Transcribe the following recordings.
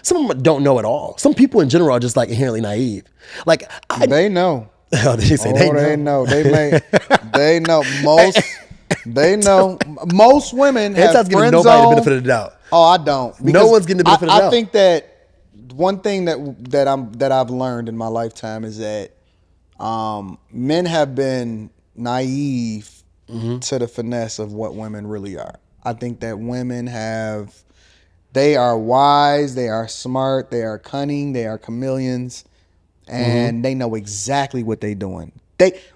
some of them don't know at all. Some people in general are just like inherently naive. Like they know. Oh, did you say they know? They know. Most women have Anton's giving friend nobody the zone. benefit of the doubt. Oh, I don't. No one's getting the benefit of the doubt. I think that one thing that I've learned in my lifetime is that men have been naive to the finesse of what women really are. I think that women they are wise, they are smart, they are cunning, they are chameleons, and they know exactly what they're doing.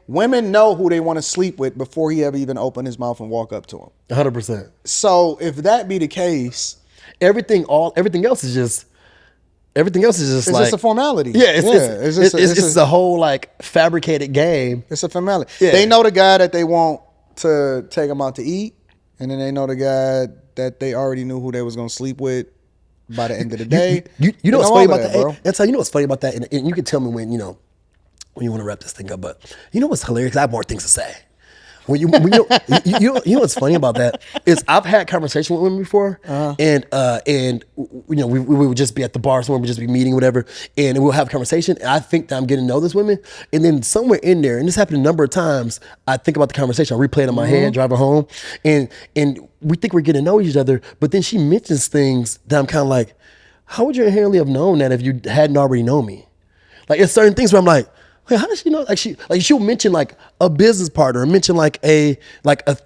Women know who they want to sleep with before he ever even open his mouth and walk up to him. 100%. So if that be the case, everything else is just it's like just a formality. Yeah, it's just a whole like fabricated game. It's a formality. Yeah. They know the guy that they want to take them out to eat, and then they know the guy that they already knew who they was gonna sleep with by the end of the day. You know what's funny about that, bro? That's how you know what's funny about that, and you can tell me when you want to wrap this thing up. But you know what's hilarious? I have more things to say. When you know what's funny about that is I've had conversations with women before, and we would just be at the bar somewhere, we'd just be meeting, whatever, and we'll have a conversation. And I think that I'm getting to know this woman, and then somewhere in there, and this happened a number of times, I think about the conversation, I replay it in my head, driving home, and we think we're getting to know each other, but then she mentions things that I'm kind of like, how would you inherently have known that if you hadn't already known me? Like, it's certain things where I'm like, wait, how does she know? Like she'll mention like a business partner, or mention like a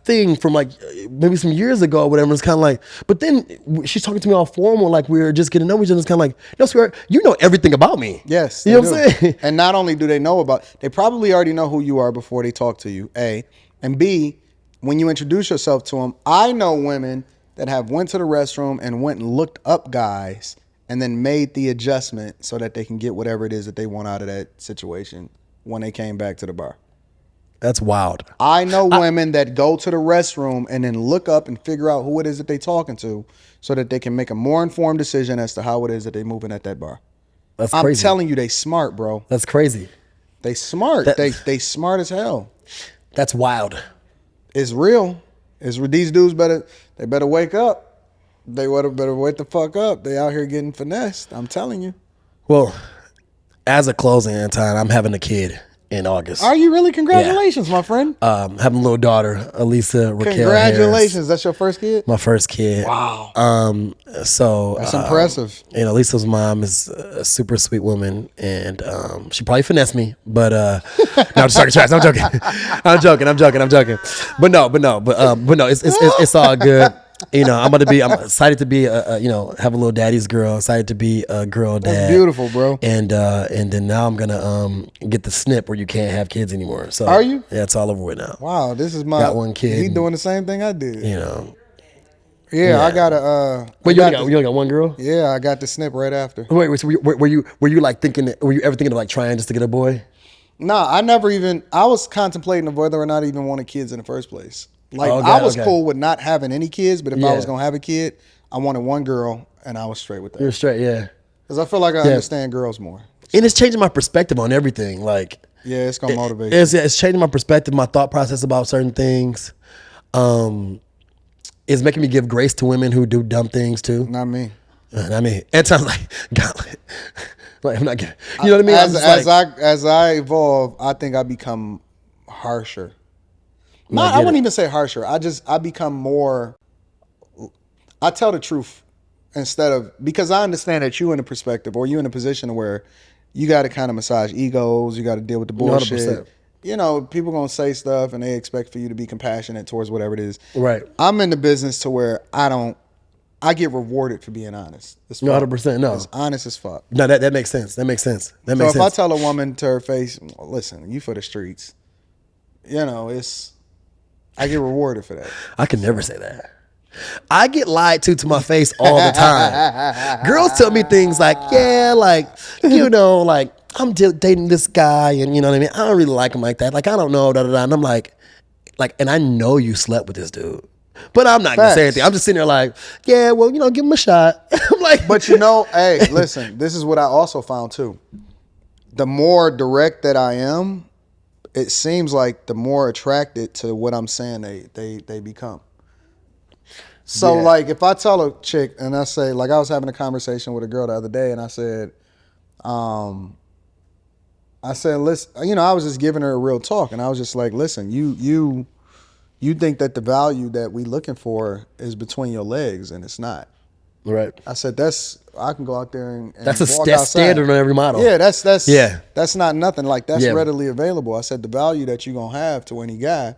thing from like maybe some years ago or whatever. It's kind of like, but then she's talking to me all formal, like we're just getting to know each other. It's kind of like, no, sweetheart, you know everything about me. Yes, you know what I'm saying. And not only do they know they probably already know who you are before they talk to you. A, and B, when you introduce yourself to them, I know women that have went to the restroom and went and looked up guys and then made the adjustment so that they can get whatever it is that they want out of that situation when they came back to the bar. That's wild. I know women that go to the restroom and then look up and figure out who it is that they're talking to so that they can make a more informed decision as to how it is that they're moving at that bar. That's I'm crazy. telling you, they smart, bro. That's crazy. They smart. They smart as hell. That's wild. It's real. These dudes better wake up. They better wake the fuck up. They out here getting finessed. I'm telling you. Well, as a closing, Anton, I'm having a kid in August. Are you really? Congratulations, my friend. Having a little daughter, Elisa Raquel Congratulations. Harris. That's your first kid? My first kid. Wow. So that's impressive. Lisa's mom is a super sweet woman, and she probably finessed me, but no, I'm just talking trash. I'm joking. I'm joking. But no, it's all good. I'm excited to be have a little daddy's girl, excited to be a girl dad. That's beautiful, bro. And then now I'm gonna get the snip where you can't have kids anymore. So are you? Yeah, it's all over with now. Wow, this is got one kid. He doing the same thing I did. Yeah, I got a. Wait, you only got one girl? Yeah, I got the snip right after. Wait, so were you like thinking? Were you ever thinking of like trying just to get a boy? Nah, I was contemplating of whether or not I even wanted kids in the first place. Like I was cool with not having any kids, but if I was gonna have a kid, I wanted one girl, and I was straight with that. You're straight, yeah. Because I feel like I understand girls more. And it's changing my perspective on everything. Like, yeah, it's gonna motivate. It's changing my perspective, my thought process about certain things. It's making me give grace to women who do dumb things too. Not me. Not me. At times, like, God, like I'm not giving. You know what I mean? As I evolve, I think I become harsher. I wouldn't even say harsher. I become more. I tell the truth instead of, because I understand that you in a perspective or you in a position where you got to kind of massage egos. You got to deal with the bullshit. 100%. People gonna say stuff and they expect for you to be compassionate towards whatever it is. Right. I'm in the business to where I get rewarded for being honest. 100%. No, it's honest as fuck. No, that makes sense. That makes sense. So if I tell a woman to her face, listen, you for the streets, I get rewarded for that. I can never say that. I get lied to my face all the time. Girls tell me things like, like I'm dating this guy, and you know what I mean? I don't really like him like that. Like, I don't know, And I'm like, and I know you slept with this dude. But I'm not going to say anything. I'm just sitting there like, yeah, well, give him a shot. I'm like. But hey, listen, this is what I also found too. The more direct that I am, it seems like the more attracted to what I'm saying they become. So Yeah. like if I tell a chick and I say, like I was having a conversation with a girl the other day and I said, listen, I was just giving her a real talk and I was just like, listen, you think that the value that we looking for is between your legs and it's not. Right. I said, I can go out there and That's walk that's outside. standard on every model. Yeah, that's Yeah. that's not nothing. Like that's Yeah. readily available. I said the value that you're gonna have to any guy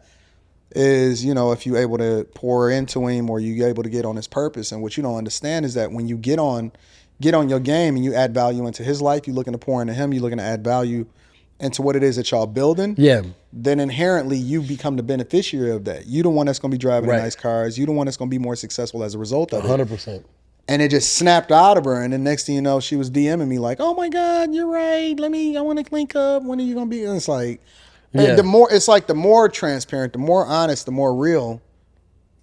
is, if you're able to pour into him or you're able to get on his purpose. And what you don't understand is that when you get on your game and you add value into his life, you're looking to pour into him, you're looking to add value into what it is that y'all building. Yeah. Then inherently you become the beneficiary of that. You the one that's gonna be driving the nice cars. You the one that's gonna be more successful as a result of it. 100%. And it just snapped out of her. And then next thing you know, she was DMing me like, oh my God, you're right. I want to link up. When are you going to be? And it's like, and the more transparent, the more honest, the more real.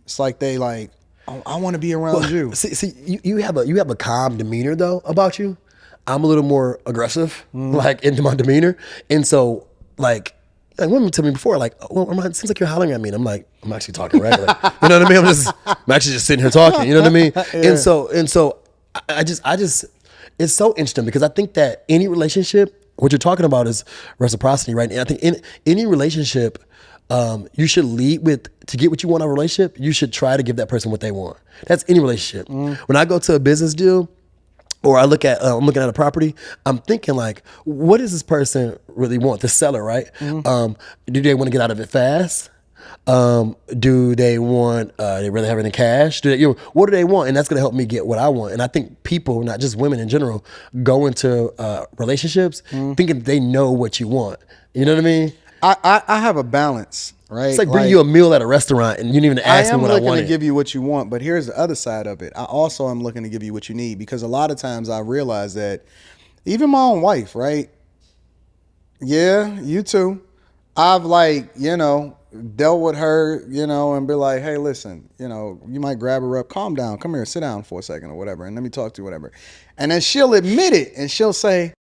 It's like they like, oh, I want to be around you. See, you have a calm demeanor though about you. I'm a little more aggressive, like into my demeanor. And so like women tell me before, like, well, Armond, it seems like you're hollering at me. And I'm like, I'm actually talking regular. You know what I mean? I'm actually just sitting here talking. You know what I mean? Yeah. And so I just, it's so interesting because I think that any relationship, what you're talking about is reciprocity, right? And I think in any relationship, you should lead with, to get what you want out of a relationship, you should try to give that person what they want. That's any relationship. When I go to a business deal, or I'm looking at a property, I'm thinking like, what does this person really want? The seller, right? Do they want to get out of it fast? Do they want, they rather have it in cash? What do they want? And that's going to help me get what I want. And I think people, not just women in general, go into relationships thinking they know what you want. You know what I mean? I have a balance, right? It's like bringing you a meal at a restaurant and you didn't even ask me what I wanted. I am looking to give you what you want, but here's the other side of it. I also am looking to give you what you need because a lot of times I realize that even my own wife, right? Yeah, you too. I've dealt with her, and be like, hey, listen, you might grab her up, calm down, come here, sit down for a second or whatever, and let me talk to you, whatever. And then she'll admit it and she'll say,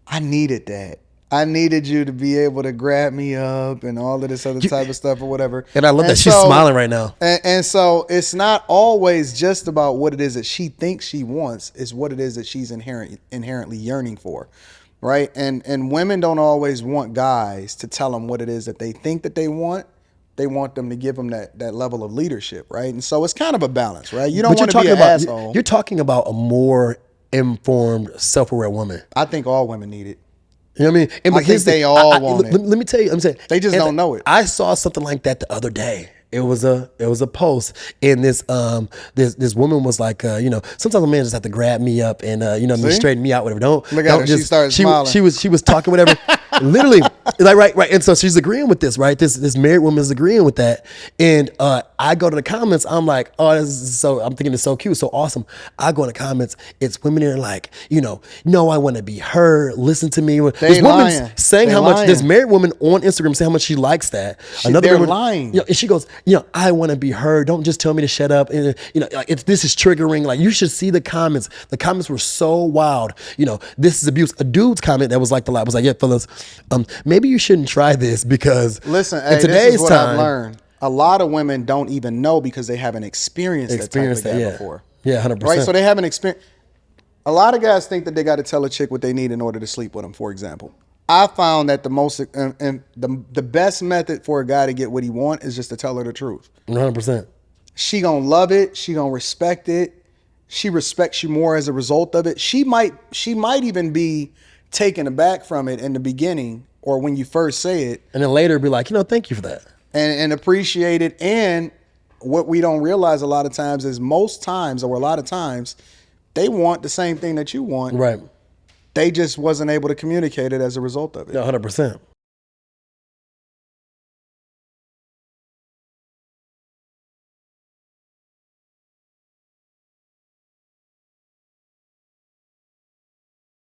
I needed that. I needed you to be able to grab me up and all of this other type of stuff or whatever. And I love that she's smiling right now. And so it's not always just about what it is that she thinks she wants. It's what it is that she's inherently yearning for, right? And women don't always want guys to tell them what it is that they think that they want. They want them to give them that level of leadership, right? And so it's kind of a balance, right? You don't want to be an asshole. You're talking about a more informed, self-aware woman. I think all women need it. You know what I mean? And I think they all want it. Let me tell you, I'm saying they just don't know it. I saw something like that the other day. It was a post, and this woman was like, sometimes a man just have to grab me up and straighten me out, whatever. Don't look at her. She started smiling. She was talking whatever. Literally, like right. And so she's agreeing with this, right? This married woman is agreeing with that, and I go to the comments. I'm like, oh, this is so. I'm thinking it's so cute, so awesome. I go in the comments. It's women that are like, no, I want to be her. Listen to me. This woman saying how much this married woman on Instagram saying how much she likes that. They're lying. And she goes, I want to be her. Don't just tell me to shut up. And if this is triggering, like you should see the comments. The comments were so wild. This is abuse. A dude's comment that was like the lie was like, yeah, fellas, maybe you shouldn't try this because listen, in today's this is what time, I've learned. A lot of women don't even know because they haven't experienced that type of guy before. Yeah, 100%. Right, so they haven't experienced. A lot of guys think that they got to tell a chick what they need in order to sleep with them. For example, I found that the best method for a guy to get what he wants is just to tell her the truth. 100%. She gonna love it. She gonna respect it. She respects you more as a result of it. She might even be taken aback from it in the beginning or when you first say it, and then later be like, thank you for that, and appreciate it. And what we don't realize a lot of times is most times or a lot of times they want the same thing that you want. Right. They just wasn't able to communicate it as a result of it. 100%.